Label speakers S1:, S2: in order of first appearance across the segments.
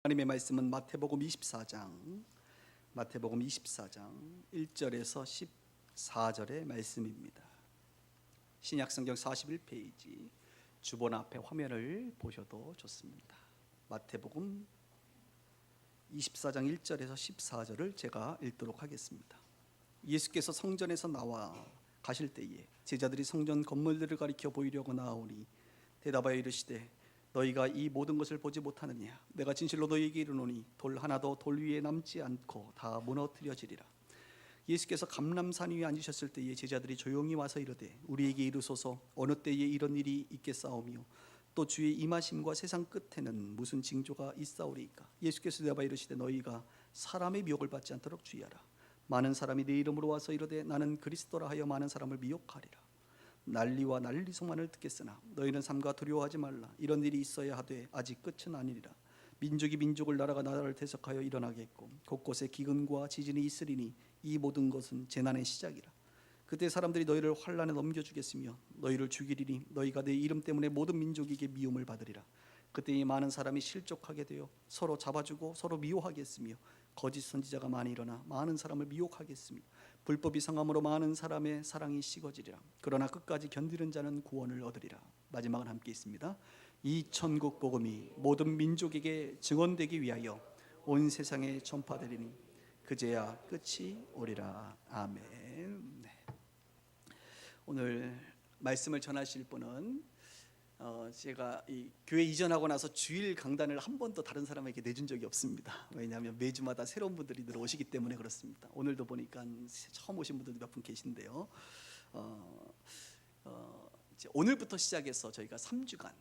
S1: 하나님의 말씀은 마태복음 24장 1절에서 14절의 말씀입니다. 신약성경 41페이지 주본 앞에 화면을 보셔도 좋습니다. 마태복음 24장 1절에서 14절을 제가 읽도록 하겠습니다. 예수께서 성전에서 나와 가실 때에 제자들이 성전 건물들을 가리켜 보이려고 나아오니 대답하여 이르시되 너희가 이 모든 것을 보지 못하느냐? 내가 진실로 너희에게 이르노니 돌 하나도 돌 위에 남지 않고 다 무너뜨려지리라. 예수께서 감람산 위에 앉으셨을 때에 제자들이 조용히 와서 이르되 우리에게 이르소서 어느 때에 이런 일이 있겠사오며 또 주의 임하심과 세상 끝에는 무슨 징조가 있사오리이까? 예수께서 대답하여 이르시되 너희가 사람의 미혹을 받지 않도록 주의하라. 많은 사람이 내 이름으로 와서 이르되 나는 그리스도라 하여 많은 사람을 미혹하리라. 난리와 난리 소만을 듣겠으나 너희는 삼가 두려워하지 말라. 이런 일이 있어야 하되 아직 끝은 아니리라. 민족이 민족을 나라가 나라를 대적하여 일어나겠고 곳곳에 기근과 지진이 있으리니 이 모든 것은 재난의 시작이라. 그때 사람들이 너희를 환난에 넘겨주겠으며 너희를 죽이리니 너희가 내 이름 때문에 모든 민족에게 미움을 받으리라. 그때 이 많은 사람이 실족하게 되어 서로 잡아주고 서로 미워하겠으며 거짓 선지자가 많이 일어나 많은 사람을 미혹하겠으며 불법이 성함으로 많은 사람의 사랑이 식어지리라. 그러나 끝까지 견디는 자는 구원을 얻으리라. 마지막은 함께 있습니다. 이 천국 복음이 모든 민족에게 증언되기 위하여 온 세상에 전파되리니 그제야 끝이 오리라. 아멘. 네. 오늘 말씀을 전하실 분은 제가 이 교회 이전하고 나서 주일 강단을 한 번도 다른 사람에게 내준 적이 없습니다. 왜냐하면 매주마다 새로운 분들이 들어오시기 때문에 그렇습니다. 오늘도 보니까 처음 오신 분들도 몇 분 계신데요. 이제 오늘부터 시작해서 저희가 3주간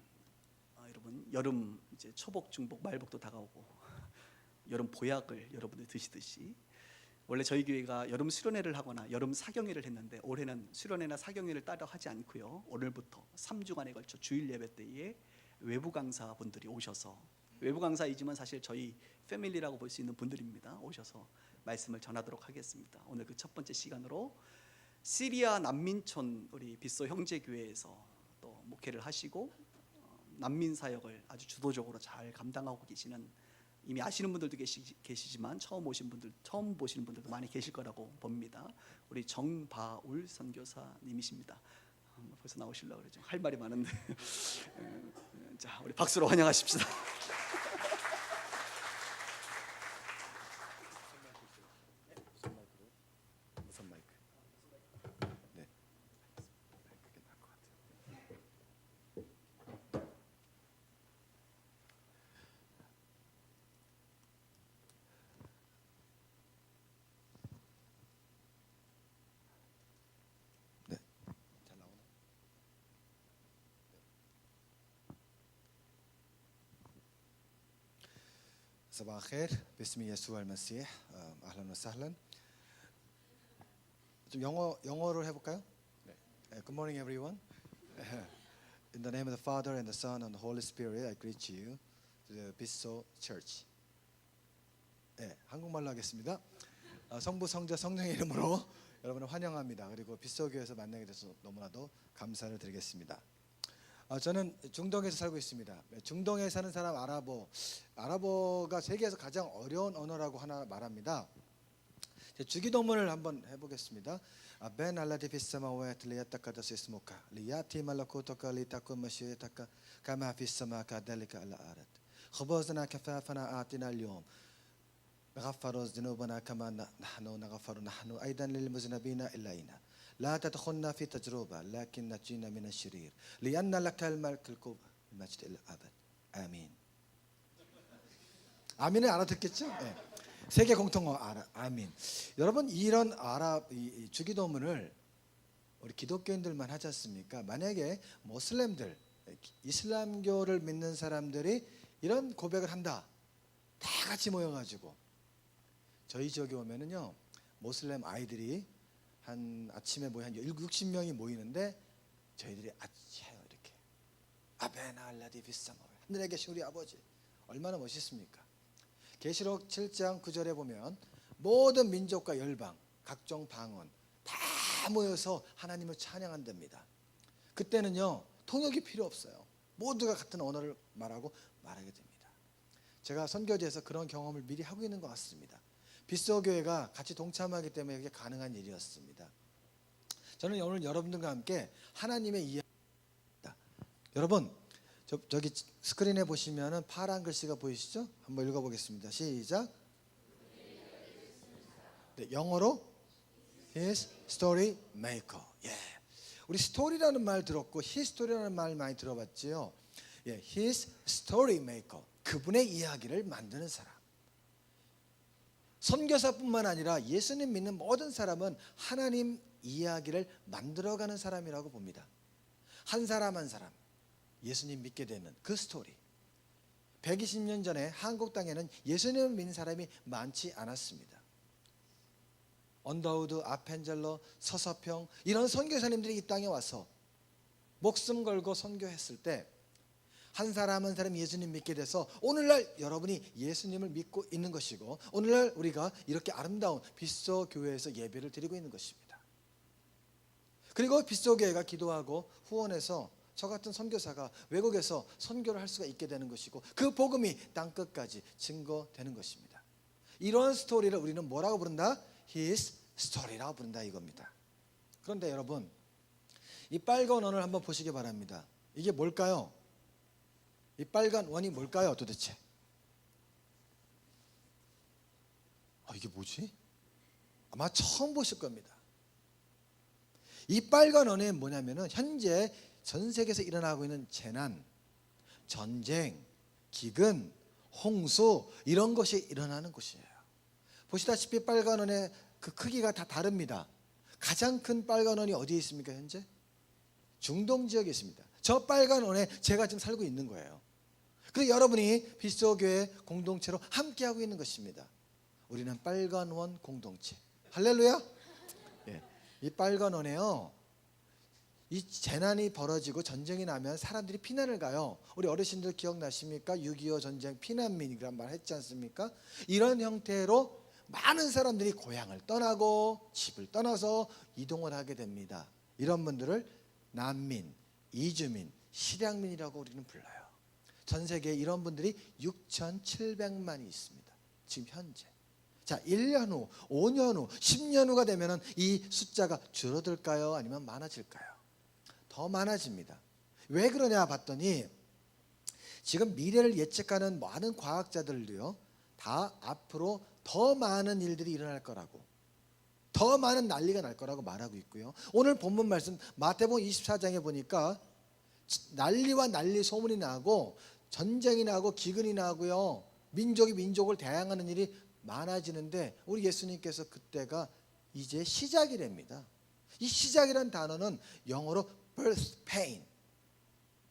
S1: 여러분 여름 이제 초복, 중복, 말복도 다가오고 여름 보약을 여러분들 드시듯이 원래 저희 교회가 여름 수련회를 하거나 여름 사경회를 했는데 올해는 수련회나 사경회를 따로 하지 않고요. 오늘부터 3주간에 걸쳐 주일 예배 때에 외부 강사분들이 오셔서 외부 강사이지만 사실 저희 패밀리라고 볼 수 있는 분들입니다. 오셔서 말씀을 전하도록 하겠습니다. 오늘 그 첫 번째 시간으로 시리아 난민촌 우리 빗소 형제교회에서 또 목회를 하시고 난민 사역을 아주 주도적으로 잘 감당하고 계시는 이미 아시는 분들도 계시지만 처음 보시는 분들도 많이 계실 거라고 봅니다. 우리 정바울 선교사님이십니다. 벌써 나오시려고 그러죠. 할 말이 많은데 자, 우리 박수로 환영하십시다.
S2: 무선 마이크. 네. 그게 나을 것 같아요. 네. 잘 나오나? صباح الخير باسم يسوع المسيح اهلا وسهلا. 좀 영어를 해볼까요? 네. Good morning, everyone. In the name of the Father and the Son and the Holy Spirit, I greet you to the Bisso Church. 네, 한국말로 하겠습니다. 성부, 성자, 성령의 이름으로 여러분을 환영합니다. 그리고 빗소교에서 만나게 돼서 너무나도 감사를 드리겠습니다. 저는 중동에서 살고 있습니다. 중동에 사는 사람 아랍어가 세계에서 가장 어려운 언어라고 하나 말합니다. 주기도문을 한번 해보겠습니다. 벤 알라디 피스마와트 리야타카다스 스모카 리야티 말라코토카 리타쿠 마시타카 카마 피스마카 달리카 알라 아랏 خبزنا كفافنا آتنا اليوم نغفر ذنوبنا كما نحن نغفر نحن أيضا للمذنبين إلينا لا تدخلنا في تجربة لكن نجينا من الشرير لأن لك الملك الكبرى المجد إلى الأبد آمين. 아민을 알아듣겠죠? 네. 세계 공통어 아민. 여러분 이런 이 주기도문을 우리 기독교인들만 하지 않습니까? 만약에 모슬렘들, 이슬람교를 믿는 사람들이 이런 고백을 한다. 다 같이 모여가지고 저희 지역에 오면은요 모슬렘 아이들이 한 아침에 한 60명이 모이는데 저희들이 해요 이렇게 아베나 알라디 비사마 하늘에 계신 우리 아버지 얼마나 멋있습니까? 계시록 7장 9절에 보면 모든 민족과 열방 각종 방언 다 모여서 하나님을 찬양한답니다. 그때는요 통역이 필요 없어요. 모두가 같은 언어를 말하게 됩니다. 제가 선교지에서 그런 경험을 미리 하고 있는 것 같습니다. 빗소교회가 같이 동참하기 때문에 이게 가능한 일이었습니다. 저는 오늘 여러분들과 함께 하나님의 이야기입니다. 여러분 저기 스크린에 보시면은 파란 글씨가 보이시죠? 한번 읽어보겠습니다. 시작. 네, 영어로 His Story Maker. 예, 우리 스토리라는 말 들었고 히스토리라는 말 많이 들어봤지요. 예, His Story Maker. 그분의 이야기를 만드는 사람. 선교사뿐만 아니라 예수님 믿는 모든 사람은 하나님 이야기를 만들어가는 사람이라고 봅니다. 한 사람 한 사람 예수님 믿게 되는 그 스토리. 120년 전에 한국 땅에는 예수님을 믿는 사람이 많지 않았습니다. 언더우드, 아펜젤러, 서서평 이런 선교사님들이 이 땅에 와서 목숨 걸고 선교했을 때 한 사람 한 사람 예수님 믿게 돼서 오늘날 여러분이 예수님을 믿고 있는 것이고 오늘날 우리가 이렇게 아름다운 빗소 교회에서 예배를 드리고 있는 것입니다. 그리고 빗소 교회가 기도하고 후원해서 저 같은 선교사가 외국에서 선교를 할 수가 있게 되는 것이고 그 복음이 땅끝까지 증거되는 것입니다. 이런 스토리를 우리는 뭐라고 부른다? His Story라고 부른다 이겁니다. 그런데 여러분 이 빨간 원을 한번 보시기 바랍니다. 이게 뭘까요? 이 빨간 원이 뭘까요 도대체? 이게 뭐지? 아마 처음 보실 겁니다. 이 빨간 원이 뭐냐면은 현재 전 세계에서 일어나고 있는 재난, 전쟁, 기근, 홍수 이런 것이 일어나는 곳이에요. 보시다시피 빨간 원의 그 크기가 다 다릅니다. 가장 큰 빨간 원이 어디에 있습니까 현재? 중동 지역에 있습니다. 저 빨간 원에 제가 지금 살고 있는 거예요. 그래서 여러분이 빗소교회 공동체로 함께하고 있는 것입니다. 우리는 빨간 원 공동체. 할렐루야. 예, 이 빨간 원에요. 이 재난이 벌어지고 전쟁이 나면 사람들이 피난을 가요. 우리 어르신들 기억나십니까? 6.25 전쟁 피난민이란 말 했지 않습니까? 이런 형태로 많은 사람들이 고향을 떠나고 집을 떠나서 이동을 하게 됩니다. 이런 분들을 난민, 이주민, 실향민이라고 우리는 불러요. 전 세계에 이런 분들이 6,700만이 있습니다. 지금 현재. 자, 1년 후, 5년 후, 10년 후가 되면 이 숫자가 줄어들까요? 아니면 많아질까요? 더 많아집니다. 왜 그러냐 봤더니 지금 미래를 예측하는 많은 과학자들도요. 다 앞으로 더 많은 일들이 일어날 거라고 더 많은 난리가 날 거라고 말하고 있고요. 오늘 본문 말씀 마태복음 24장에 보니까 난리와 난리 소문이 나고 전쟁이 나고 기근이 나고요. 민족이 민족을 대항하는 일이 많아지는데 우리 예수님께서 그때가 이제 시작이랍니다. 이 시작이란 단어는 영어로 birth pain,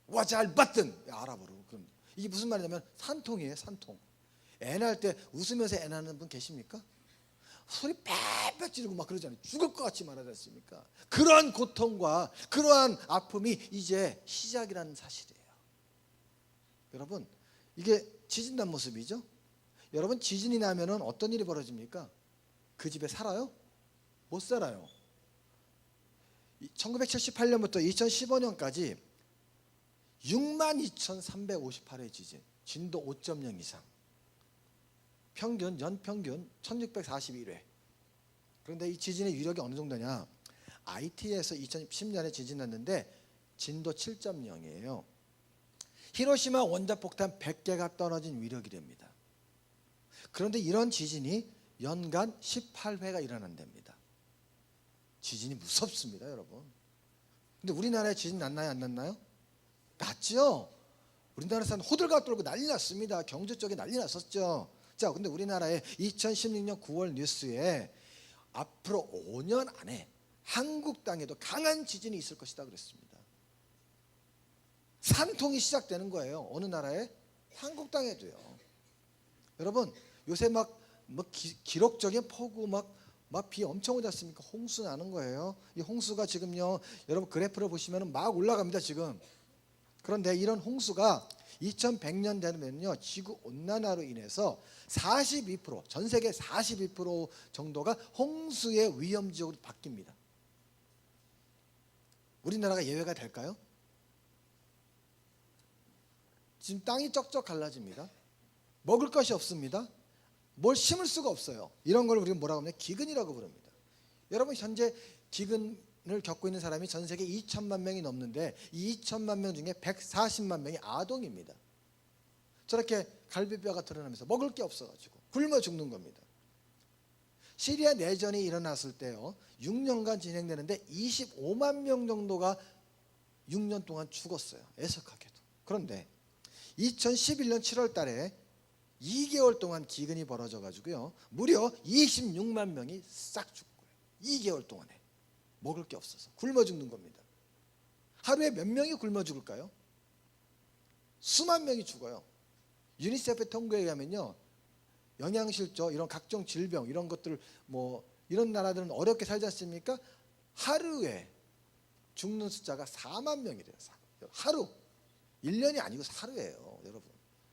S2: 와잘 받든 아랍어로 그럼 이게 무슨 말이냐면 산통이에요. 산통. 애 낳을 때 웃으면서 애 낳는 분 계십니까? 소리 빽빽 지르고 막 그러잖아요. 죽을 것 같이 말하지 않습니까? 그러한 고통과 그러한 아픔이 이제 시작이라는 사실이에요. 여러분 이게 지진 난 모습이죠. 여러분 지진이 나면은 어떤 일이 벌어집니까? 그 집에 살아요? 못 살아요. 1978년부터 2015년까지 62,358회 지진, 진도 5.0 이상, 평균 연평균 1641회. 그런데 이 지진의 위력이 어느 정도냐? IT에서 2010년에 지진 났는데 진도 7.0이에요. 히로시마 원자폭탄 100개가 떨어진 위력이랍니다. 그런데 이런 지진이 연간 18회가 일어난답니다. 지진이 무섭습니다, 여러분. 근데 우리나라에 지진 났나요, 안 났나요? 났죠. 우리나라 사람 호들갑 떨고 난리 났습니다. 경제 쪽에 난리 났었죠. 자, 근데 우리나라에 2016년 9월 뉴스에 앞으로 5년 안에 한국 땅에도 강한 지진이 있을 것이다 그랬습니다. 산통이 시작되는 거예요. 어느 나라에? 한국 땅에도요. 여러분 요새 막 기록적인 폭우 막 비 엄청 오지 않습니까? 홍수 나는 거예요. 이 홍수가 지금요, 여러분 그래프를 보시면 막 올라갑니다 지금. 그런데 이런 홍수가 2100년 되면요 지구 온난화로 인해서 42%, 전 세계 42% 정도가 홍수의 위험 지역으로 바뀝니다. 우리나라가 예외가 될까요? 지금 땅이 쩍쩍 갈라집니다. 먹을 것이 없습니다. 뭘 심을 수가 없어요. 이런 걸 우리가 뭐라고 하면 기근이라고 부릅니다. 여러분 현재 기근을 겪고 있는 사람이 전 세계 2천만 명이 넘는데 이 2천만 명 중에 140만 명이 아동입니다. 저렇게 갈비뼈가 드러나면서 먹을 게 없어가지고 굶어 죽는 겁니다. 시리아 내전이 일어났을 때요 6년간 진행되는데 25만 명 정도가 6년 동안 죽었어요. 애석하게도. 그런데 2011년 7월 달에 2개월 동안 기근이 벌어져 가지고요 무려 26만 명이 싹 죽은 거예요. 2개월 동안에 먹을 게 없어서 굶어 죽는 겁니다. 하루에 몇 명이 굶어 죽을까요? 수만 명이 죽어요. 유니세프 통계에 의하면요 영양실조 이런 각종 질병 이런 것들 뭐 이런 나라들은 어렵게 살지 않습니까? 하루에 죽는 숫자가 4만 명이래요. 하루. 1년이 아니고 하루예요, 여러분.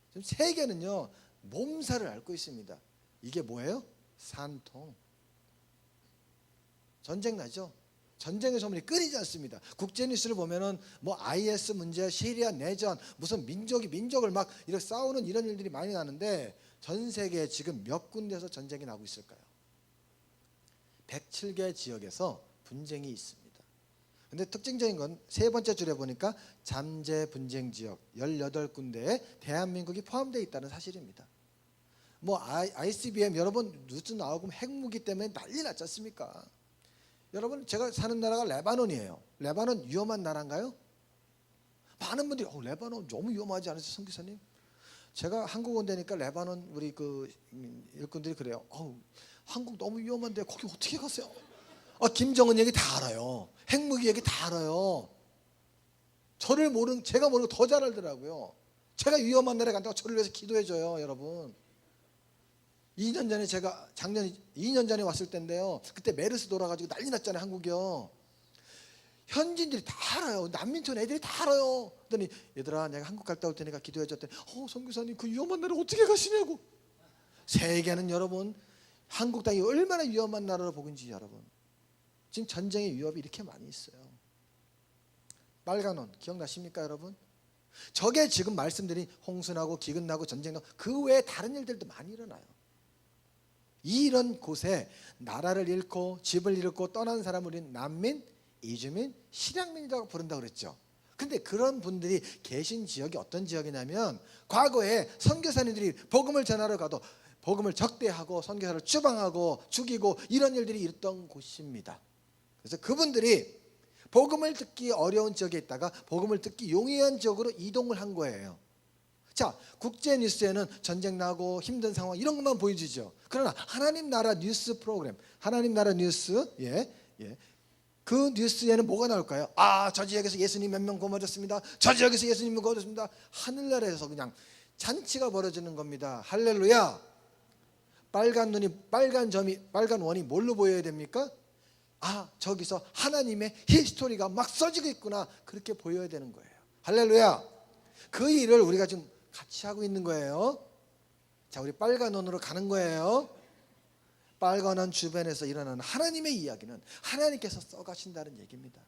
S2: 지금 세계는요 몸살을 앓고 있습니다. 이게 뭐예요? 산통. 전쟁 나죠? 전쟁의 소문이 끊이지 않습니다. 국제 뉴스를 보면은 뭐 IS 문제, 시리아 내전, 무슨 민족이 민족을 막 이렇게 싸우는 이런 일들이 많이 나는데 전 세계에 지금 몇 군데에서 전쟁이 나고 있을까요? 107개 지역에서 분쟁이 있습니다. 근데 특징적인 건 세 번째 줄에 보니까 잠재 분쟁 지역 18군데에 대한민국이 포함되어 있다는 사실입니다. 뭐 ICBM 여러분 뉴스 나오고 핵무기 때문에 난리 났지 않습니까? 여러분 제가 사는 나라가 레바논이에요. 레바논 위험한 나라인가요? 많은 분들이 레바논 너무 위험하지 않으세요, 선교사님? 제가 한국 온다니까 레바논 우리 그 일꾼들이 그래요. 한국 너무 위험한데 거기 어떻게 가세요? 김정은 얘기 다 알아요. 핵무기 얘기 다 알아요. 제가 모르는 거 더 잘 알더라고요. 제가 위험한 나라에 간다고 저를 위해서 기도해줘요, 여러분. 2년 전에 2년 전에 왔을 때인데요. 그때 메르스 돌아가지고 난리 났잖아요, 한국이요. 현지인들이 다 알아요. 난민촌 애들이 다 알아요. 그랬더니 얘들아 내가 한국 갔다 올 테니까 기도해줬더니 선교사님 그 위험한 나라 어떻게 가시냐고. 세계는 여러분 한국 땅이 얼마나 위험한 나라로 보고 있는지 여러분. 지금 전쟁의 위협이 이렇게 많이 있어요. 빨간원 기억나십니까 여러분? 저게 지금 말씀드린 홍수나고 기근나고 전쟁나고 그 외에 다른 일들도 많이 일어나요. 이런 곳에 나라를 잃고 집을 잃고 떠난 사람을 우리는 난민, 이주민, 실향민이라고 부른다고 그랬죠. 근데 그런 분들이 계신 지역이 어떤 지역이냐면 과거에 선교사님들이 복음을 전하러 가도 복음을 적대하고 선교사를 추방하고 죽이고 이런 일들이 있었던 곳입니다. 그래서 그분들이 복음을 듣기 어려운 지역에 있다가 복음을 듣기 용이한 지역으로 이동을 한 거예요. 자, 국제 뉴스에는 전쟁 나고 힘든 상황 이런 것만 보여주죠. 그러나 하나님 나라 뉴스 프로그램, 하나님 나라 뉴스, 그 뉴스에는 뭐가 나올까요? 저 지역에서 예수님 몇 명 구원받았습니다. 저 지역에서 예수님 구원받았습니다. 하늘나라에서 그냥 잔치가 벌어지는 겁니다. 할렐루야. 빨간 원이 뭘로 보여야 됩니까? 저기서 하나님의 히스토리가 막 써지고 있구나. 그렇게 보여야 되는 거예요. 할렐루야. 그 일을 우리가 지금 같이 하고 있는 거예요. 자, 우리 빨간 원으로 가는 거예요. 빨간 원 주변에서 일어나는 하나님의 이야기는 하나님께서 써가신다는 얘기입니다.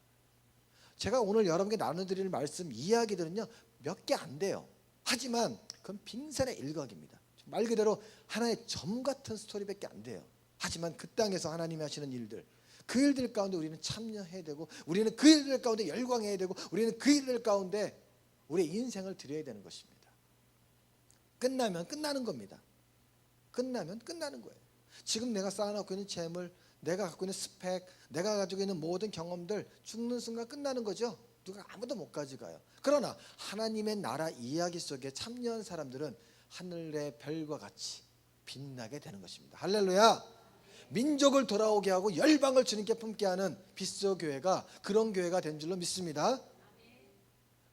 S2: 제가 오늘 여러분께 나눠드릴 말씀 이야기들은요 몇 개 안 돼요. 하지만 그건 빙산의 일각입니다. 말 그대로 하나의 점 같은 스토리밖에 안 돼요. 하지만 그 땅에서 하나님이 하시는 일들, 그 일들 가운데 우리는 참여해야 되고, 우리는 그 일들 가운데 열광해야 되고, 우리는 그 일들 가운데 우리의 인생을 드려야 되는 것입니다. 끝나면 끝나는 겁니다. 끝나면 끝나는 거예요. 지금 내가 쌓아놓고 있는 재물, 내가 갖고 있는 스펙, 내가 가지고 있는 모든 경험들 죽는 순간 끝나는 거죠. 누가 아무도 못 가져가요. 그러나 하나님의 나라 이야기 속에 참여한 사람들은 하늘의 별과 같이 빛나게 되는 것입니다. 할렐루야. 민족을 돌아오게 하고 열방을 주님께 품게 하는 빗소 교회가 그런 교회가 된 줄로 믿습니다.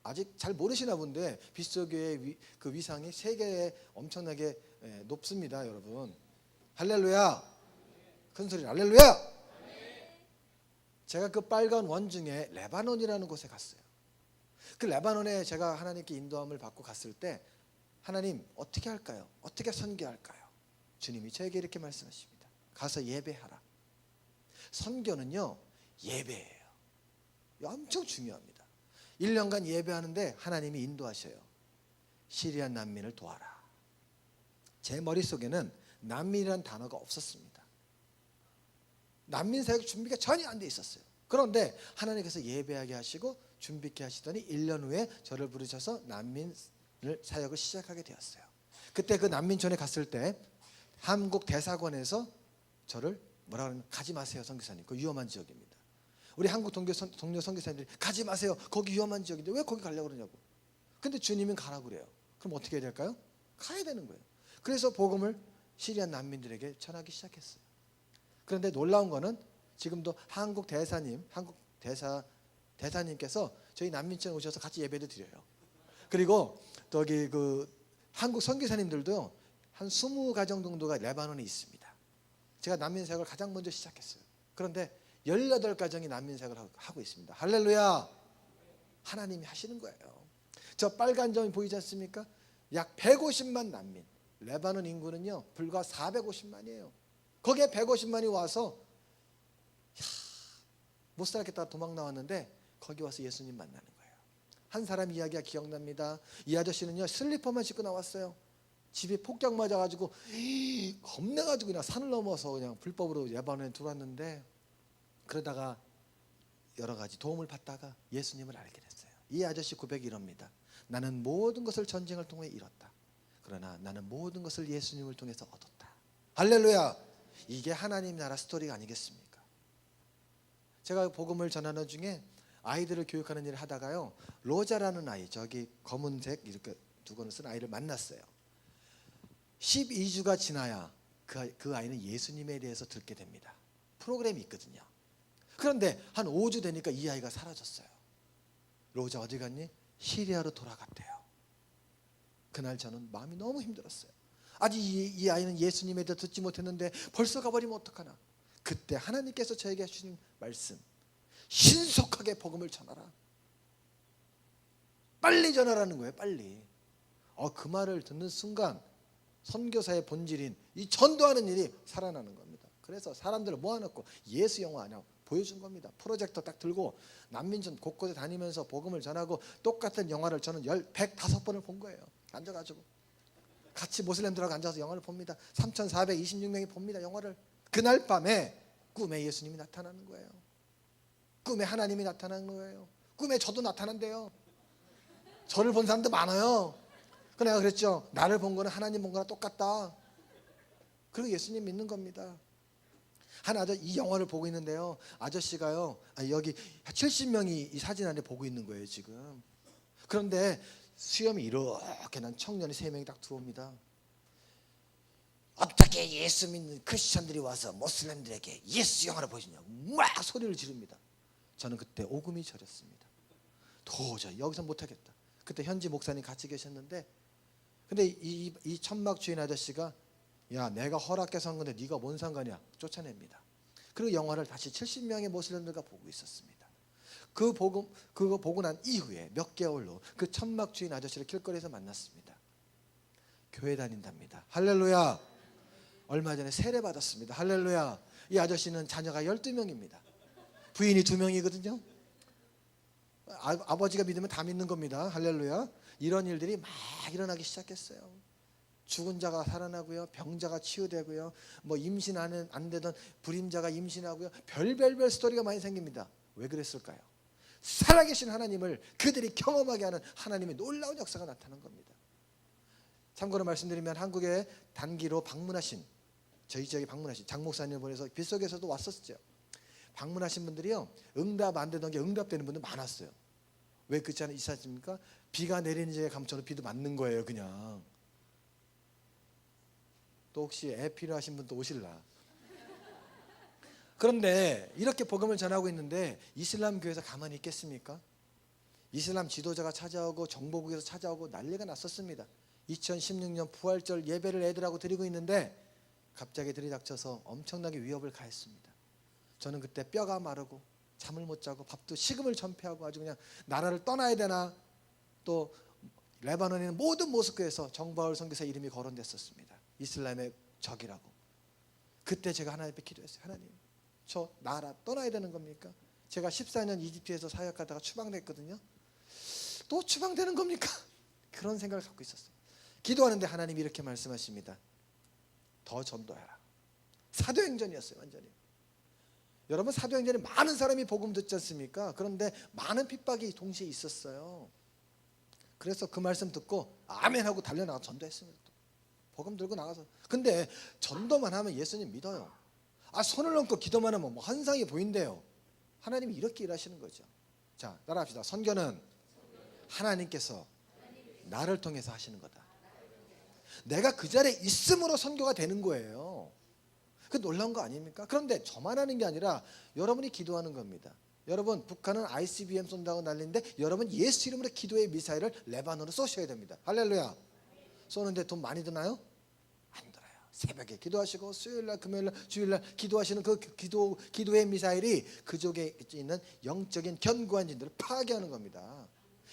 S2: 아직 잘 모르시나 본데 빗소 교회의 그 위상이 세계에 엄청나게 높습니다, 여러분. 할렐루야. 큰 소리 할렐루야. 제가 그 빨간 원 중에 레바논이라는 곳에 갔어요. 그 레바논에 제가 하나님께 인도함을 받고 갔을 때 하나님 어떻게 할까요? 어떻게 선교할까요? 주님이 저에게 이렇게 말씀하십니다. 가서 예배하라. 선교는요 예배예요. 엄청 중요합니다. 1년간 예배하는데 하나님이 인도하셔요. 시리아 난민을 도와라. 제 머릿속에는 난민이라는 단어가 없었습니다. 난민 사역 준비가 전혀 안 돼 있었어요. 그런데 하나님께서 예배하게 하시고 준비케 하시더니 1년 후에 저를 부르셔서 난민 사역을 시작하게 되었어요. 그때 그 난민촌에 갔을 때 한국 대사관에서 저를 뭐라 그러냐면 가지 마세요 선교사님, 그 위험한 지역입니다. 우리 한국 동료 선교사님들이 가지 마세요, 거기 위험한 지역인데 왜 거기 가려고 그러냐고. 근데 주님은 가라고 그래요. 그럼 어떻게 해야 될까요? 가야 되는 거예요. 그래서 복음을 시리아 난민들에게 전하기 시작했어요. 그런데 놀라운 거는 지금도 한국 대사님께서 저희 난민촌에 오셔서 같이 예배도 드려요. 그리고 저기 그 한국 선교사님들도 한 20가정 정도가 레바논에 있습니다. 제가 난민 사역을 가장 먼저 시작했어요. 그런데 18가정이 난민 사역을 하고 있습니다. 할렐루야. 하나님이 하시는 거예요. 저 빨간 점이 보이지 않습니까? 약 150만 난민. 레바논 인구는요 불과 450만이에요. 거기에 150만이 와서 못 살겠다 도망 나왔는데 거기 와서 예수님 만나는 거예요. 한 사람 이야기가 기억납니다. 이 아저씨는요 슬리퍼만 신고 나왔어요. 집이 폭격 맞아가지고 겁내가지고 그냥 산을 넘어서 그냥 불법으로 레바논에 들어왔는데, 그러다가 여러 가지 도움을 받다가 예수님을 알게 됐어요. 이 아저씨 고백이 이럽니다. 나는 모든 것을 전쟁을 통해 잃었다. 그러나 나는 모든 것을 예수님을 통해서 얻었다. 할렐루야. 이게 하나님 나라 스토리가 아니겠습니까? 제가 복음을 전하는 중에 아이들을 교육하는 일을 하다가요 로자라는 아이, 저기 검은색 이렇게 두건을 쓴 아이를 만났어요. 12주가 지나야 그 아이는 예수님에 대해서 듣게 됩니다. 프로그램이 있거든요. 그런데 한 5주 되니까 이 아이가 사라졌어요. 로자 어디 갔니? 시리아로 돌아갔대요. 그날 저는 마음이 너무 힘들었어요. 아직 이 아이는 예수님에 대해 듣지 못했는데 벌써 가버리면 어떡하나. 그때 하나님께서 저에게 주신 말씀, 신속하게 복음을 전하라. 빨리 전하라는 거예요. 빨리. 그 말을 듣는 순간 선교사의 본질인 이 전도하는 일이 살아나는 겁니다. 그래서 사람들을 모아놓고 예수 영화 하나 보여준 겁니다. 프로젝터 딱 들고 난민촌 곳곳에 다니면서 복음을 전하고 똑같은 영화를 저는 105번을 본 거예요. 앉아가지고 같이 모슬렘들하고 앉아서 영화를 봅니다. 3,426명이 봅니다. 영화를. 그날 밤에 꿈에 예수님이 나타나는 거예요. 꿈에 하나님이 나타나는 거예요. 꿈에 저도 나타난대요. 저를 본 사람도 많아요. 그 내가 그랬죠. 나를 본 거는 하나님 본 거랑 똑같다. 그리고 예수님 믿는 겁니다. 한 아저씨 이 영화를 보고 있는데요. 아저씨가요. 여기 70명이 이 사진 안에 보고 있는 거예요 지금. 그런데 수염이 이렇게 난 청년이 3명이 딱 들어옵니다. 어떻게 예수 믿는 크리스천들이 와서 모슬렘들에게 예수 영화를 보시냐고 막 소리를 지릅니다. 저는 그때 오금이 저렸습니다. 도저히 여기서 못하겠다. 그때 현지 목사님 같이 계셨는데, 근데 이 천막 주인 아저씨가 야 내가 허락해서 한 건데 네가 뭔 상관이야 쫓아냅니다. 그리고 영화를 다시 70명의 모슬렘들과 보고 있었습니다. 그거 보고 난 이후에 몇 개월로 그 천막 주인 아저씨를 길거리에서 만났습니다. 교회 다닌답니다. 할렐루야. 얼마 전에 세례 받았습니다. 할렐루야. 이 아저씨는 자녀가 12명입니다. 부인이 2명이거든요. 아버지가 믿으면 다 믿는 겁니다. 할렐루야. 이런 일들이 막 일어나기 시작했어요. 죽은 자가 살아나고요, 병자가 치유되고요, 뭐 임신 안 되던 불임자가 임신하고요, 별별별 스토리가 많이 생깁니다. 왜 그랬을까요? 살아계신 하나님을 그들이 경험하게 하는 하나님의 놀라운 역사가 나타난 겁니다. 참고로 말씀드리면 한국에 단기로 방문하신, 저희 지역에 방문하신 장 목사님을 보내서 빗속에서도 왔었죠. 방문하신 분들이요 응답 안 되던 게 응답되는 분들 많았어요. 왜 그렇지 않습니까? 비가 내리는 지역에 가면 저는 비도 맞는 거예요. 그냥 또 혹시 애 필요하신 분도 오실라. 그런데 이렇게 복음을 전하고 있는데 이슬람 교회에서 가만히 있겠습니까? 이슬람 지도자가 찾아오고 정보국에서 찾아오고 난리가 났었습니다. 2016년 부활절 예배를 애들하고 드리고 있는데 갑자기 들이닥쳐서 엄청나게 위협을 가했습니다. 저는 그때 뼈가 마르고 잠을 못 자고 밥도 식음을 전폐하고 아주 그냥 나라를 떠나야 되나. 또 레바논에 있는 모든 모스크에서 정바울 선교사 이름이 거론됐었습니다. 이슬람의 적이라고. 그때 제가 하나님 앞에 기도했어요. 하나님, 저 나라 떠나야 되는 겁니까? 제가 14년 이집트에서 사역하다가 추방됐거든요. 또 추방되는 겁니까? 그런 생각을 갖고 있었어요. 기도하는데 하나님이 이렇게 말씀하십니다. 더 전도해라. 사도행전이었어요, 완전히. 여러분, 사도행전에 많은 사람이 복음 듣지 않습니까? 그런데 많은 핍박이 동시에 있었어요. 그래서 그 말씀 듣고 아멘 하고 달려나가 전도했습니다. 복음 들고 나가서. 근데 전도만 하면 예수님 믿어요. 손을 얹고 기도만 하면 뭐 환상이 보인대요. 하나님이 이렇게 일하시는 거죠. 자, 따라합시다. 선교는 하나님께서 나를 통해서 하시는 거다. 내가 그 자리에 있음으로 선교가 되는 거예요. 그 놀라운 거 아닙니까? 그런데 저만 하는 게 아니라 여러분이 기도하는 겁니다. 여러분, 북한은 ICBM 쏜다고 난리인데 여러분 예수 이름으로 기도의 미사일을 레바논으로 쏘셔야 됩니다. 할렐루야. 쏘는데 돈 많이 드나요? 안 들어요. 새벽에 기도하시고 수요일날, 금요일날, 주일날 기도하시는 그 기도의 미사일이 그쪽에 있는 영적인 견고한 진들을 파괴하는 겁니다.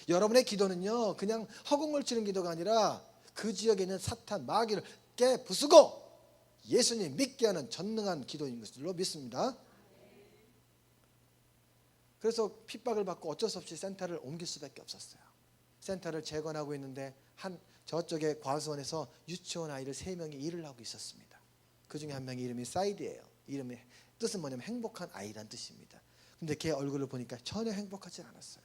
S2: 여러분의 기도는요, 그냥 허공을 치는 기도가 아니라 그 지역에 있는 사탄, 마귀를 깨 부수고 예수님 믿게 하는 전능한 기도인 것으로 믿습니다. 그래서 핍박을 받고 어쩔 수 없이 센터를 옮길 수밖에 없었어요. 센터를 재건하고 있는데 저쪽에 과수원에서 유치원 아이들 3명이 일을 하고 있었습니다. 그 중에 한 명이 이름이 사이드예요. 이름의 뜻은 뭐냐면 행복한 아이란 뜻입니다. 근데 걔 얼굴을 보니까 전혀 행복하지 않았어요.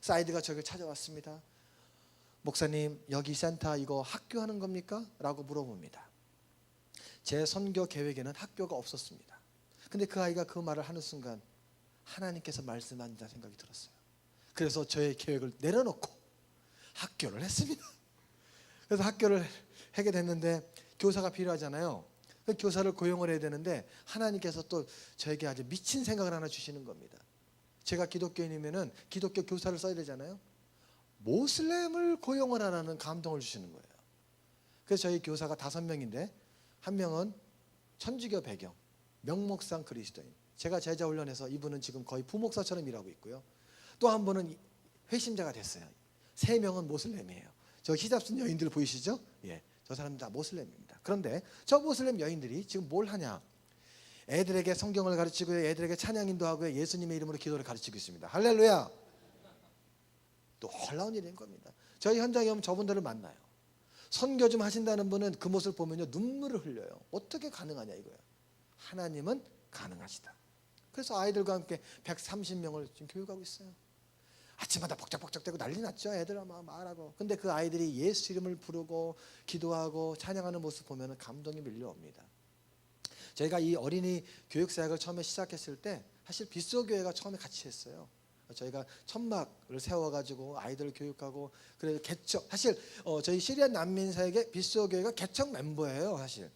S2: 사이드가 저를 찾아왔습니다. 목사님, 여기 센터 이거 학교 하는 겁니까? 라고 물어봅니다. 제 선교 계획에는 학교가 없었습니다. 근데 그 아이가 그 말을 하는 순간 하나님께서 말씀한다 생각이 들었어요. 그래서 저의 계획을 내려놓고 학교를 했습니다. 그래서 학교를 하게 됐는데 교사가 필요하잖아요. 그 교사를 고용을 해야 되는데 하나님께서 또 저에게 아주 미친 생각을 하나 주시는 겁니다. 제가 기독교인이면은 기독교 교사를 써야 되잖아요. 모슬렘을 고용을 하라는 감동을 주시는 거예요. 그래서 저희 교사가 5명인데 한 명은 천주교 배경, 명목상 그리스도인. 제가 제자 훈련해서 이분은 지금 거의 부목사처럼 일하고 있고요. 또 한 분은 회심자가 됐어요. 3명은 모슬렘이에요. 저 히잡 쓴 여인들 보이시죠? 예, 저 사람들 다 모슬렘입니다. 그런데 저 모슬렘 여인들이 지금 뭘 하냐? 애들에게 성경을 가르치고요, 애들에게 찬양 인도하고요, 예수님의 이름으로 기도를 가르치고 있습니다. 할렐루야. 놀라운 일인 겁니다. 저희 현장에 오면 저분들을 만나요. 선교 좀 하신다는 분은 그 모습을 보면요 눈물을 흘려요. 어떻게 가능하냐 이거예요. 하나님은 가능하시다. 그래서 아이들과 함께 130명을 지금 교육하고 있어요. 아침마다 벅적벅적대고 난리 났죠. 애들 막 말하고. 근데 그 아이들이 예수 이름을 부르고 기도하고 찬양하는 모습 보면 감동이 밀려옵니다. 저희가 이 어린이 교육 사역을 처음에 시작했을 때 사실 빗소교회가 처음에 같이 했어요. 저희가 천막을 세워가지고 아이들을 교육하고 그래서 개척 사실 저희 시리아 난민 사역의 빗소교회가 개척 멤버예요. 사실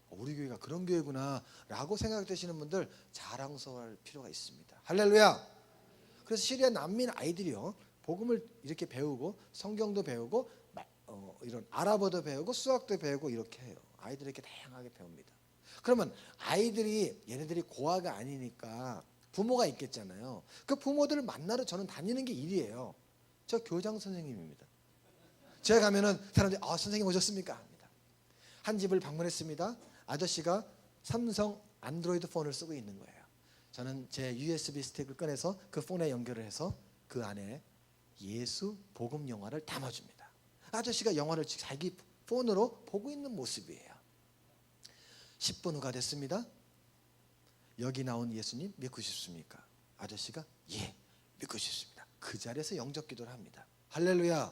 S2: 우리 교회가 그런 교회구나라고 생각되시는 분들 자랑스러워할 필요가 있습니다. 할렐루야. 그래서 시리아 난민 아이들이요 복음을 이렇게 배우고 성경도 배우고 이런 아랍어도 배우고 수학도 배우고 이렇게 해요. 아이들에게 다양하게 배웁니다. 그러면 아이들이 얘네들이 고아가 아니니까 부모가 있겠잖아요. 그 부모들을 만나러 저는 다니는 게 일이에요. 저 교장 선생님입니다. 제가 가면은 사람들이 선생님 오셨습니까? 합니다. 한 집을 방문했습니다. 아저씨가 삼성 안드로이드 폰을 쓰고 있는 거예요. 저는 제 USB 스틱을 꺼내서 그 폰에 연결을 해서 그 안에 예수 복음 영화를 담아줍니다. 아저씨가 영화를 자기 폰으로 보고 있는 모습이에요. 10분 후가 됐습니다. 여기 나온 예수님 믿고 싶습니까? 아저씨가 예 믿고 싶습니다. 그 자리에서 영접 기도를 합니다. 할렐루야.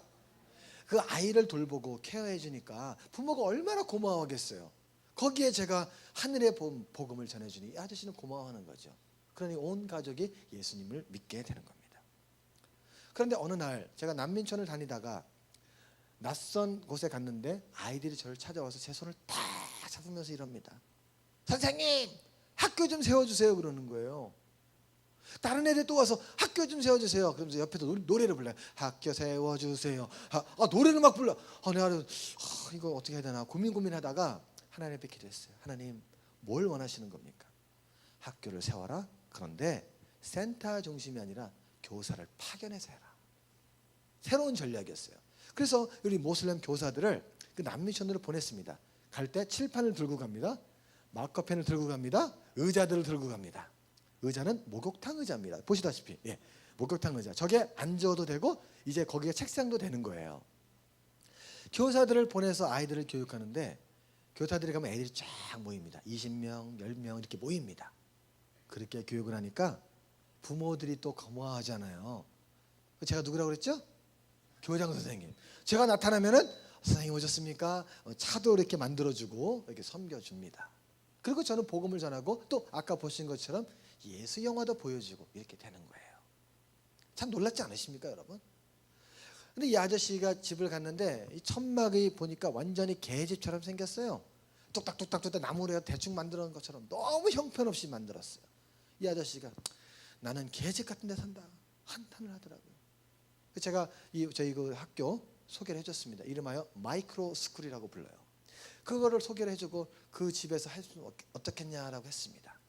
S2: 그 아이를 돌보고 케어해 주니까 부모가 얼마나 고마워하겠어요. 거기에 제가 하늘의 복음을 전해주니 이 아저씨는 고마워하는 거죠. 그러니 온 가족이 예수님을 믿게 되는 겁니다. 그런데 어느 날 제가 난민촌을 다니다가 낯선 곳에 갔는데 아이들이 저를 찾아와서 제 손을 딱 잡으면서 이럽니다. 선생님 학교 좀 세워주세요 그러는 거예요. 다른 애들 또 와서 학교 좀 세워주세요. 그러면서 옆에서 노래를 불러요. 학교 세워주세요. 노래를 막 불러. 내가 이거 어떻게 해야 되나 고민하다가 하나님 앞에 기도했어요. 하나님 뭘 원하시는 겁니까? 학교를 세워라. 그런데 센터 중심이 아니라 교사를 파견해서 해라. 새로운 전략이었어요. 그래서 우리 모슬렘 교사들을 그 난미션으로 보냈습니다. 갈 때 칠판을 들고 갑니다. 마커펜을 들고 갑니다. 의자들을 들고 갑니다. 의자는 목욕탕 의자입니다. 보시다시피 목욕탕 의자. 저게 앉아도 되고 이제 거기에 책상도 되는 거예요. 교사들을 보내서 아이들을 교육하는데 교사들이 가면 애들이 쫙 모입니다. 20명, 10명 이렇게 모입니다. 그렇게 교육을 하니까 부모들이 또 고마워하잖아요. 제가 누구라고 그랬죠? 교장 선생님. 제가 나타나면은 선생님 오셨습니까? 차도 이렇게 만들어주고 이렇게 섬겨줍니다. 그리고 저는 복음을 전하고 또 아까 보신 것처럼 예수 영화도 보여주고 이렇게 되는 거예요. 참 놀랍지 않으십니까, 여러분? 근데 이 아저씨가 집을 갔는데 이 천막이 보니까 완전히 개집처럼 생겼어요. 뚝딱뚝딱뚝딱 나무로 대충 만들어 놓은 것처럼 너무 형편없이 만들었어요. 이 아저씨가 나는 개집 같은 데 산다 한탄을 하더라고요. 제가 저희 그 학교 소개를 해줬습니다. 이름하여 마이크로 스쿨이라고 불러요. 그거를 소개를 해주고 그 집에서 할 수 어떻겠냐라고 했습니다.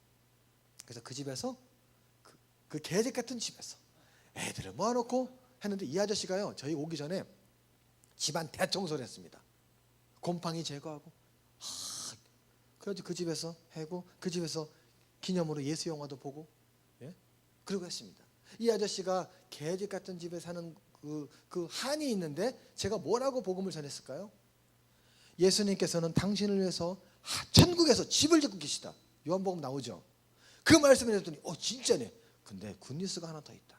S2: 그래서 그 집에서 그 개집 같은 집에서 애들을 모아놓고 했는데 이 아저씨가요, 저희 오기 전에 집안 대청소를 했습니다. 곰팡이 제거하고 그래가지고 그 집에서 하고 그 집에서 기념으로 예수 영화도 보고, 예? 그러고 했습니다. 이 아저씨가 개집 같은 집에 사는 그 한이 있는데 제가 뭐라고 복음을 전했을까요? 예수님께서는 당신을 위해서 천국에서 집을 짓고 계시다. 요한복음 나오죠. 그 말씀을 했더니 진짜네. 근데 굿뉴스가 하나 더 있다.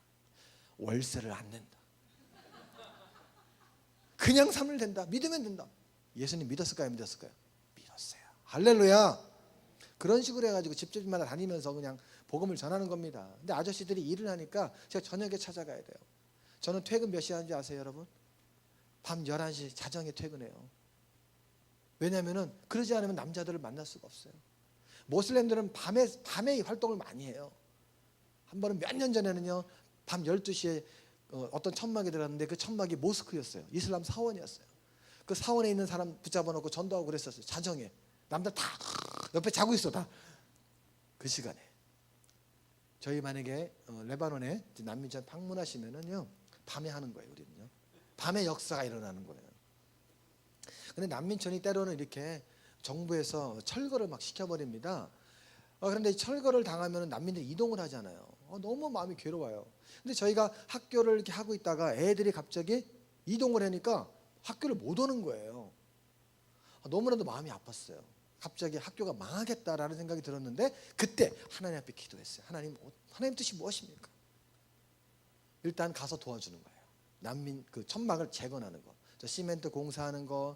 S2: 월세를 안 낸다. 그냥 살면 된다. 믿으면 된다. 예수님 믿었을까요? 믿었을까요? 믿었어요. 할렐루야. 그런 식으로 해가지고 집집마다 다니면서 그냥 복음을 전하는 겁니다. 근데 아저씨들이 일을 하니까 제가 저녁에 찾아가야 돼요. 저는 퇴근 몇 시에 하는지 아세요, 여러분? 밤 11시 자정에 퇴근해요. 왜냐하면 그러지 않으면 남자들을 만날 수가 없어요. 모슬렘들은 밤에 활동을 많이 해요. 한 번은 몇 년 전에는요, 밤 12시에 어떤 천막이 들어갔는데 그 천막이 모스크였어요. 이슬람 사원이었어요. 그 사원에 있는 사람 붙잡아 놓고 전도하고 그랬었어요. 자정에. 남들 다 옆에 자고 있어. 다. 그 시간에. 저희 만약에 레바논에 난민촌 방문하시면은요, 밤에 하는 거예요. 우리는요. 밤에 역사가 일어나는 거예요. 근데 난민촌이 때로는 이렇게 정부에서 철거를 막 시켜버립니다. 그런데 철거를 당하면 난민들이 이동을 하잖아요. 너무 마음이 괴로워요. 근데 저희가 학교를 이렇게 하고 있다가 애들이 갑자기 이동을 하니까 학교를 못 오는 거예요. 너무나도 마음이 아팠어요. 갑자기 학교가 망하겠다라는 생각이 들었는데 그때 하나님 앞에 기도했어요. 하나님 뜻이 무엇입니까? 일단 가서 도와주는 거예요. 난민 그 천막을 재건하는 거, 시멘트 공사하는 거,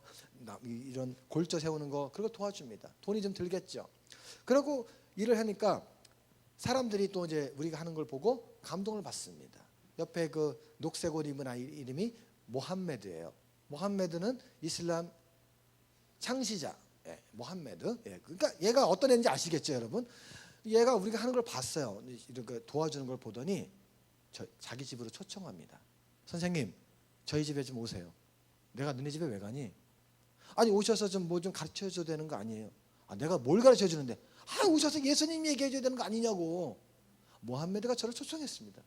S2: 이런 골조 세우는 거, 그런 거 도와줍니다. 돈이 좀 들겠죠. 그리고 일을 하니까 사람들이 또 이제 우리가 하는 걸 보고 감동을 받습니다. 옆에 그 녹색 옷 입은 아이 이름이 모함메드예요. 모함메드는 이슬람 창시자, 모함메드. 그러니까 얘가 어떤 애인지 아시겠죠, 여러분? 얘가 우리가 하는 걸 봤어요. 이렇게 도와주는 걸 보더니 자기 집으로 초청합니다. 선생님, 저희 집에 좀 오세요. 내가 너네 집에 왜 가니? 아니 오셔서 좀 뭐 좀 가르쳐 줘야 되는 거 아니에요? 내가 뭘 가르쳐 주는데? 오셔서 예수님 얘기해 줘야 되는 거 아니냐고. 모함메드가 저를 초청했습니다.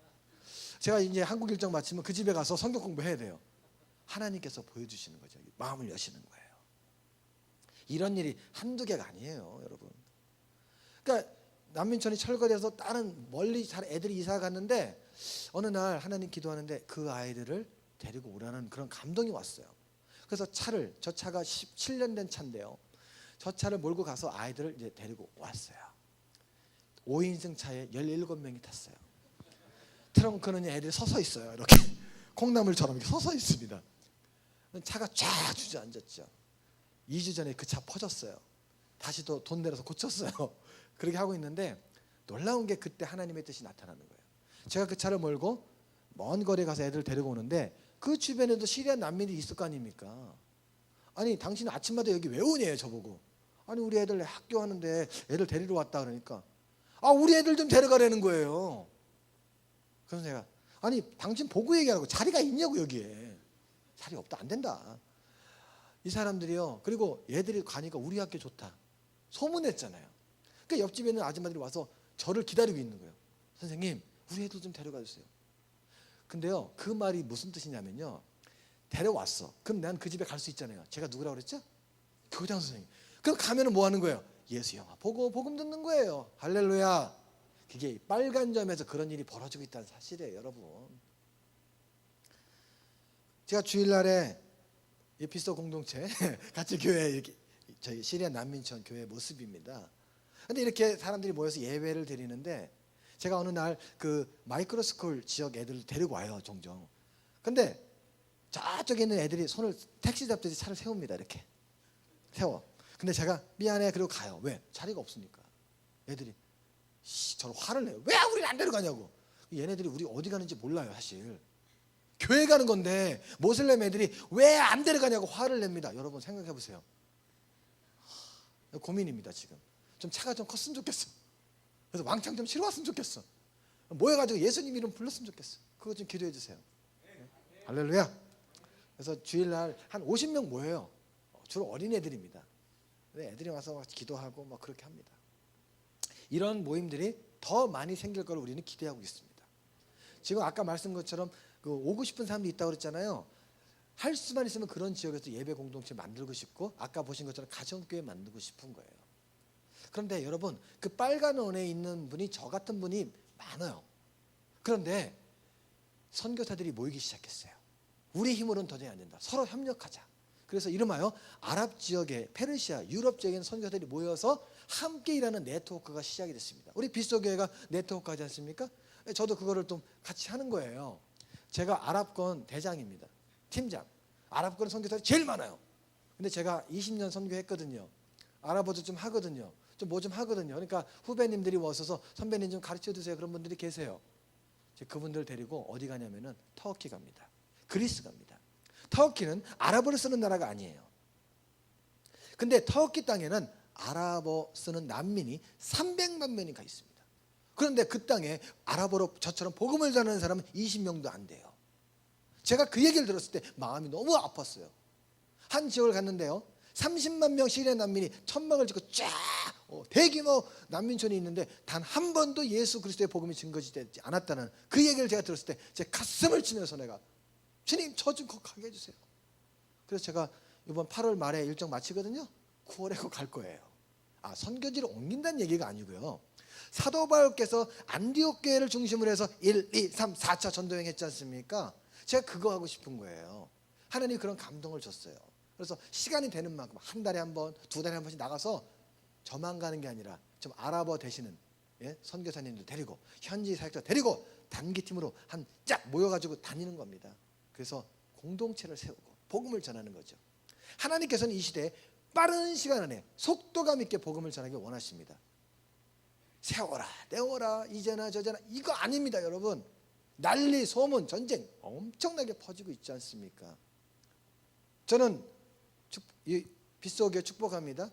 S2: 제가 이제 한국 일정 마치면 그 집에 가서 성경 공부해야 돼요. 하나님께서 보여주시는 거죠. 마음을 여시는 거예요. 이런 일이 한두 개가 아니에요, 여러분. 그러니까 난민촌이 철거돼서 다른 멀리 잘 애들이 이사 갔는데 어느 날 하나님 기도하는데 그 아이들을 데리고 오라는 그런 감동이 왔어요. 그래서 저 차가 17년 된 차인데요. 저 차를 몰고 가서 아이들을 이제 데리고 왔어요. 5인승 차에 17명이 탔어요. 트렁크는 애들이 서서 있어요. 이렇게 콩나물처럼 이렇게 서서 있습니다. 차가 쫙 주저앉았죠. 2주 전에 그 차 퍼졌어요. 다시 또 돈 내려서 고쳤어요. 그렇게 하고 있는데 놀라운 게 그때 하나님의 뜻이 나타나는 거예요. 제가 그 차를 몰고 먼 거리에 가서 애들을 데리고 오는데 그 주변에도 시리아 난민들이 있을 거 아닙니까? 아니 당신은 아침마다 여기 왜 오냐요, 저보고. 아니 우리 애들 학교 하는데 애들 데리러 왔다 그러니까 우리 애들 좀 데려가라는 거예요. 그래서 내가 아니 당신 보고 얘기하라고. 자리가 있냐고. 여기에 자리 없다. 안 된다. 이 사람들이요. 그리고 얘들이 가니까 우리 학교 좋다 소문냈잖아요. 그러니까 옆집에 있는 아줌마들이 와서 저를 기다리고 있는 거예요. 선생님 우리 애들 좀 데려가 주세요. 근데요 그 말이 무슨 뜻이냐면요, 데려왔어. 그럼 난 그 집에 갈 수 있잖아요. 제가 누구라고 그랬죠? 교장 선생님. 그럼 가면은 뭐 하는 거예요? 예수 영화 보고 복음 듣는 거예요. 할렐루야. 그게 빨간 점에서 그런 일이 벌어지고 있다는 사실이에요, 여러분. 제가 주일날에 이 비서 공동체 같이 교회에 이렇게 저희 시리아 난민촌 교회 모습입니다. 근데 이렇게 사람들이 모여서 예배를 드리는데 제가 어느 날 그 마이크로스쿨 지역 애들을 데리고 와요, 종종. 근데 저쪽에 있는 애들이 손을 택시 잡듯이 차를 세웁니다. 이렇게 세워. 근데 제가 미안해 그러고 가요. 왜? 자리가 없으니까. 애들이 저를 화를 내요. 왜 우리를 안 데려가냐고. 얘네들이 우리 어디 가는지 몰라요, 사실. 교회 가는 건데 모슬렘 애들이 왜 안 데려가냐고 화를 냅니다. 여러분 생각해 보세요. 고민입니다 지금. 좀 차가 좀 컸으면 좋겠어. 그래서 왕창 좀 치러 왔으면 좋겠어. 모여가지고 예수님 이름 불렀으면 좋겠어. 그거 좀 기도해 주세요. 네? 할렐루야. 그래서 주일날 한 50명 모여요. 주로 어린애들입니다. 애들이 와서 기도하고 막 그렇게 합니다. 이런 모임들이 더 많이 생길 걸 우리는 기대하고 있습니다. 지금 아까 말씀한 것처럼 그 오고 싶은 사람도 있다고 그랬잖아요. 할 수만 있으면 그런 지역에서 예배 공동체 만들고 싶고 아까 보신 것처럼 가정교회 만들고 싶은 거예요. 그런데 여러분 그 빨간 원에 있는 분이 저 같은 분이 많아요. 그런데 선교사들이 모이기 시작했어요. 우리 힘으로는 도저히 안 된다. 서로 협력하자. 그래서 이름하여 아랍 지역의 페르시아, 유럽 지역에 있는 선교사들이 모여서 함께 일하는 네트워크가 시작이 됐습니다. 우리 빗소교회가 네트워크 하지 않습니까? 저도 그거를 좀 같이 하는 거예요. 제가 아랍권 대장입니다. 팀장. 아랍권 선교사들이 제일 많아요. 근데 제가 20년 선교했거든요. 아랍어도 좀 하거든요. 좀 뭐 좀 하거든요. 그러니까 후배님들이 오셔서 선배님 좀 가르쳐 주세요. 그런 분들이 계세요. 그분들 데리고 어디 가냐면은 터키 갑니다. 그리스 갑니다. 터키는 아랍어를 쓰는 나라가 아니에요. 근데 터키 땅에는 아랍어 쓰는 난민이 300만 명이 가 있습니다. 그런데 그 땅에 아랍어로 저처럼 복음을 전하는 사람은 20명도 안 돼요. 제가 그 얘기를 들었을 때 마음이 너무 아팠어요. 한 지역을 갔는데요. 30만 명 시리아 난민이 천막을 짓고 쫙 대규모 난민촌이 있는데 단 한 번도 예수 그리스도의 복음이 증거되지 않았다는 그 얘기를 제가 들었을 때 제 가슴을 치면서 내가 주님 저 좀 가게 해주세요. 그래서 제가 이번 8월 말에 일정 마치거든요. 9월에 꼭 갈 거예요. 선교지를 옮긴다는 얘기가 아니고요. 사도 바울께서 안디옥 교회를 중심으로 해서 1, 2, 3, 4차 전도여행 했지 않습니까? 제가 그거 하고 싶은 거예요. 하나님이 그런 감동을 줬어요. 그래서 시간이 되는 만큼 한 달에 한 번, 두 달에 한 번씩 나가서 저만 가는 게 아니라 좀 아랍어 되시는 선교사님들 데리고 현지 사역자 데리고 단기팀으로 한 짝 모여가지고 다니는 겁니다. 그래서 공동체를 세우고 복음을 전하는 거죠. 하나님께서는 이 시대에 빠른 시간 안에 속도감 있게 복음을 전하기 원하십니다. 세워라 내워라 이제나 저제나 이거 아닙니다. 여러분 난리 소문 전쟁 엄청나게 퍼지고 있지 않습니까? 저는 이 빗소교회 축복합니다.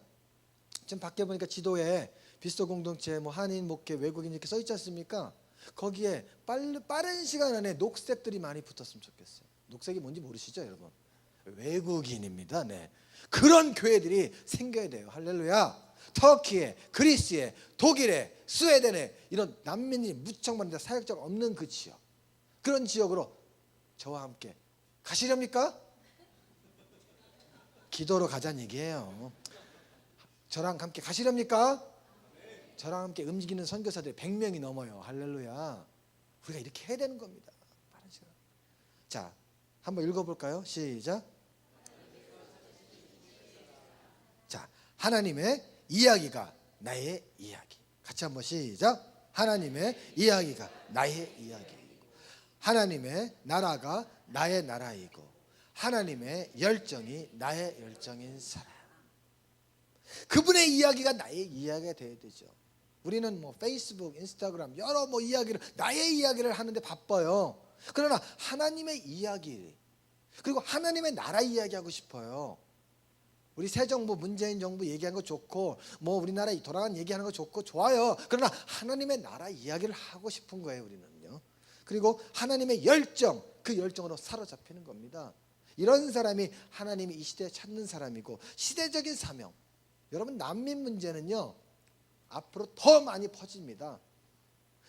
S2: 지금 밖에 보니까 지도에 빗소 공동체 뭐 한인 목회 외국인 이렇게 써 있지 않습니까? 거기에 빠른 시간 안에 녹색들이 많이 붙었으면 좋겠어요. 녹색이 뭔지 모르시죠 여러분? 외국인입니다. 네. 그런 교회들이 생겨야 돼요. 할렐루야. 터키에, 그리스에, 독일에, 스웨덴에 이런 난민이 무척 많은데 사역자가 없는 그 지역, 그런 지역으로 저와 함께 가시렵니까? 기도로 가자는 얘기예요. 저랑 함께 가시렵니까? 저랑 함께 움직이는 선교사들이 100명이 넘어요. 할렐루야. 우리가 이렇게 해야 되는 겁니다. 빠른 시간. 자, 한번 읽어볼까요? 시작. 자, 하나님의 이야기가 나의 이야기. 같이 한번 시작. 하나님의 이야기가 나의 이야기이고 하나님의 나라가 나의 나라이고 하나님의 열정이 나의 열정인 사람. 그분의 이야기가 나의 이야기가 되어야 되죠. 우리는 뭐 페이스북, 인스타그램 여러 뭐 이야기를 나의 이야기를 하는데 바빠요. 그러나 하나님의 이야기 그리고 하나님의 나라 이야기하고 싶어요. 우리 새 정부 문재인 정부 얘기하는 거 좋고 뭐 우리나라 돌아가는 얘기하는 거 좋고 좋아요. 그러나 하나님의 나라 이야기를 하고 싶은 거예요. 우리는요. 그리고 하나님의 열정 그 열정으로 사로잡히는 겁니다. 이런 사람이 하나님이 이 시대에 찾는 사람이고 시대적인 사명. 여러분 난민 문제는요 앞으로 더 많이 퍼집니다.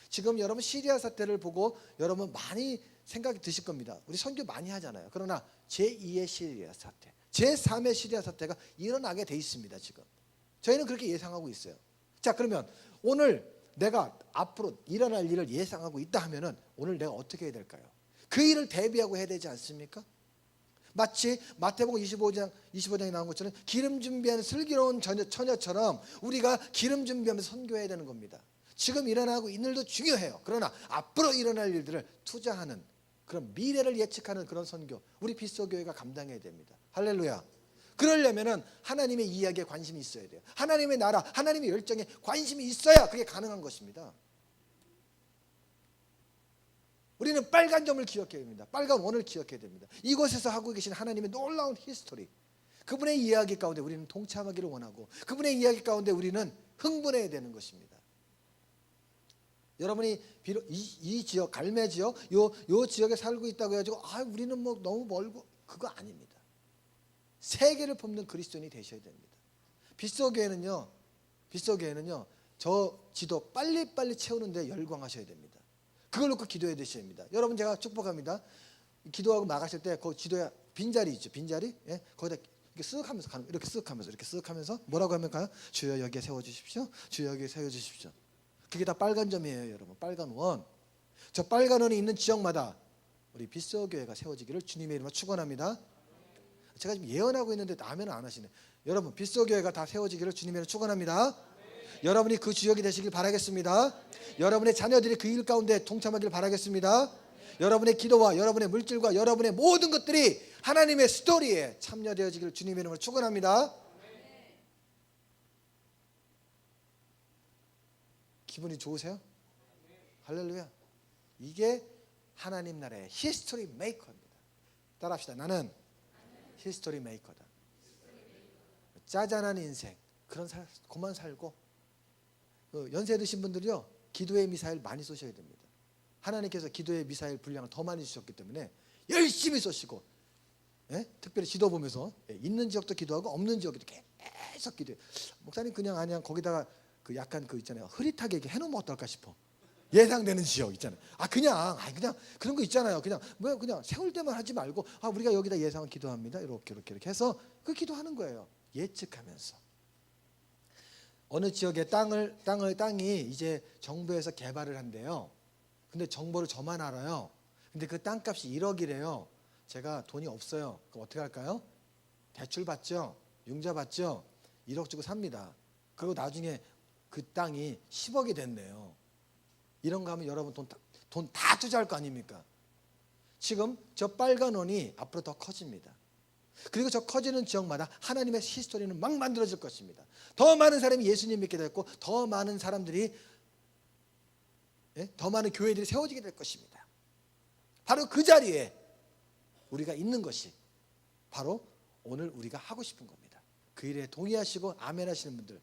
S2: 지금 여러분 시리아 사태를 보고 여러분 많이 생각이 드실 겁니다. 우리 선교 많이 하잖아요. 그러나 제2의 시리아 사태, 제3의 시리아 사태가 일어나게 돼 있습니다. 지금 저희는 그렇게 예상하고 있어요. 자, 그러면 오늘 내가 앞으로 일어날 일을 예상하고 있다 하면은 오늘 내가 어떻게 해야 될까요? 그 일을 대비하고 해야 되지 않습니까? 마치 마태복음 25장에 나온 것처럼 기름 준비하는 슬기로운 처녀처럼 우리가 기름 준비하면서 선교해야 되는 겁니다. 지금 일어나고 있는 일도 중요해요. 그러나 앞으로 일어날 일들을 투자하는 그런 미래를 예측하는 그런 선교, 우리 빗소교회가 감당해야 됩니다. 할렐루야. 그러려면은 하나님의 이야기에 관심이 있어야 돼요. 하나님의 나라, 하나님의 열정에 관심이 있어야 그게 가능한 것입니다. 우리는 빨간 점을 기억해야 됩니다. 빨간 원을 기억해야 됩니다. 이곳에서 하고 계신 하나님의 놀라운 히스토리, 그분의 이야기 가운데 우리는 동참하기를 원하고 그분의 이야기 가운데 우리는 흥분해야 되는 것입니다. 여러분이 비록 이 지역, 갈매 지역, 요 지역에 살고 있다고 해가지고 우리는 뭐 너무 멀고, 그거 아닙니다. 세계를 품는 그리스도인이 되셔야 됩니다. 빗소교회는요, 저 지도 빨리빨리 채우는데 열광하셔야 됩니다. 그걸 놓고 기도해야 되셔야 됩니다. 여러분, 제가 축복합니다. 기도하고 나가실 때 그 지도에 빈자리 있죠, 빈자리. 예? 거기다 이렇게 쓱 하면서 가는, 이렇게 쓱 하면서 뭐라고 하면 가요? 주여 여기에 세워주십시오. 주여 여기에 세워주십시오. 그게 다 빨간 점이에요, 여러분. 빨간 원. 저 빨간 원이 있는 지역마다 우리 빗소교회가 세워지기를 주님의 이름으로 축원합니다. 제가 지금 예언하고 있는데 아멘을 안 하시네. 여러분, 빗소교회가 다 세워지기를 주님의 이름으로 축원합니다. 여러분이 그 주역이 되시길 바라겠습니다. 여러분의 자녀들이 그 일 가운데 동참하길 바라겠습니다. 여러분의 기도와 여러분의 물질과 여러분의 모든 것들이 하나님의 스토리에 참여되어지기를 주님의 이름으로 축원합니다. 기분이 좋으세요? 할렐루야. 이게 하나님 나라의 히스토리 메이커입니다. 따라합시다. 나는 히스토리 메이커다. 짜잔한 인생, 그만 살고. 연세 드신 분들이요, 기도의 미사일 많이 쏘셔야 됩니다. 하나님께서 기도의 미사일 분량을 더 많이 주셨기 때문에 열심히 쏘시고, 예? 특별히 지도 보면서 있는 지역도 기도하고 없는 지역도 계속 기도해요. 목사님 그냥 거기다가 그 약간 그 있잖아요, 흐릿하게 이렇게 해놓으면 어떨까 싶어. 예상되는 지역 있잖아요. 그냥 그런 거 있잖아요. 그냥 세울 때만 하지 말고 우리가 여기다 예상을 기도합니다. 이렇게 해서 그 기도하는 거예요. 예측하면서. 어느 지역의 땅이 이제 정부에서 개발을 한대요. 근데 정보를 저만 알아요. 근데 그 땅값이 1억이래요. 제가 돈이 없어요. 그럼 어떻게 할까요? 대출 받죠. 융자 받죠. 1억 주고 삽니다. 그리고 나중에 그 땅이 10억이 됐네요. 이런 거 하면 여러분 돈 다 투자할 거 아닙니까? 지금 저 빨간 원이 앞으로 더 커집니다. 그리고 저 커지는 지역마다 하나님의 히스토리는 막 만들어질 것입니다. 더 많은 사람이 예수님 믿게 됐고 더 많은 사람들이, 더 많은 교회들이 세워지게 될 것입니다. 바로 그 자리에 우리가 있는 것이 바로 오늘 우리가 하고 싶은 겁니다. 그 일에 동의하시고 아멘 하시는 분들,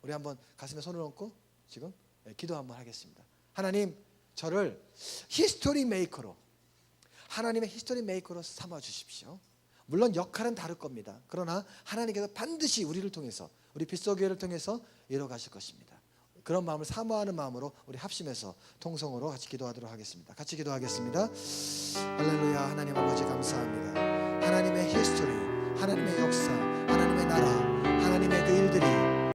S2: 우리 한번 가슴에 손을 얹고 지금 기도 한번 하겠습니다. 하나님, 저를 히스토리 메이커로, 하나님의 히스토리 메이커로 삼아 주십시오. 물론 역할은 다를 겁니다. 그러나 하나님께서 반드시 우리를 통해서, 우리 빗소교회를 통해서 이뤄 가실 것입니다. 그런 마음을 사모하는 마음으로 우리 합심해서 통성으로 같이 기도하도록 하겠습니다. 같이 기도하겠습니다. 할렐루야. 하나님 아버지 감사합니다. 하나님의 히스토리, 하나님의 역사, 하나님의 나라, 하나님의 그 일들이